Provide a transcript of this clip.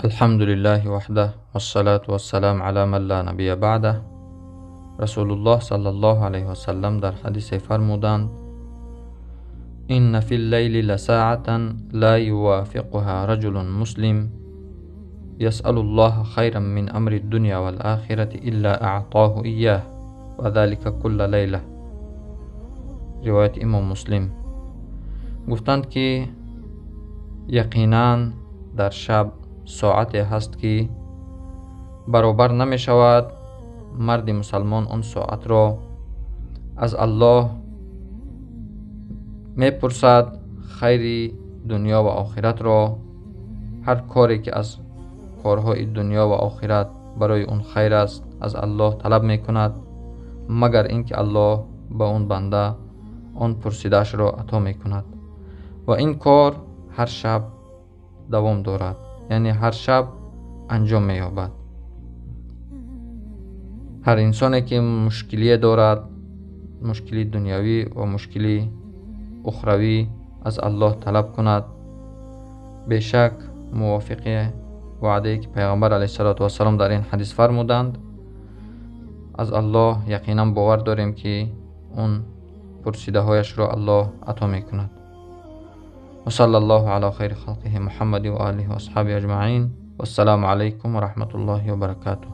الحمد لله وحده والصلاة والسلام على من لا نبی بعده. رسول الله صلی الله علیه و سلم در حدیث فرمودند: این فی اللیل لساعة لا یوافقها رجل مسلم یسأل الله خیرا من امر الدنیا والآخرة الا اعطاه ایاه و ذلك کل لیله. روایت امام مسلم. گفتند که یقینا در شب ساعتی هست که برابر نمی شود مرد مسلمان اون ساعت را از الله می پرسد خیر دنیا و آخرت را. هر کاری که از کارهای دنیا و آخرت برای اون خیر است از الله طلب می کند، مگر اینکه الله با اون بنده اون پرسیدش را عطا می کند. و این کار هر شب دوام دارد، یعنی هر شب انجام می یابد. هر انسانی که مشکلی دارد، مشکلی دنیاوی و مشکلی اخروی، از الله طلب کند، بیشک موافق وعده که پیغمبر علیه السلام در این حدیث فرمودند، از الله یقینا باور داریم که اون پرسیده هایش را الله عطا می کند. و صلی الله علی خیر خلقه محمد و آله و اصحابه اجمعین. و السلام علیکم و رحمت الله و برکاته.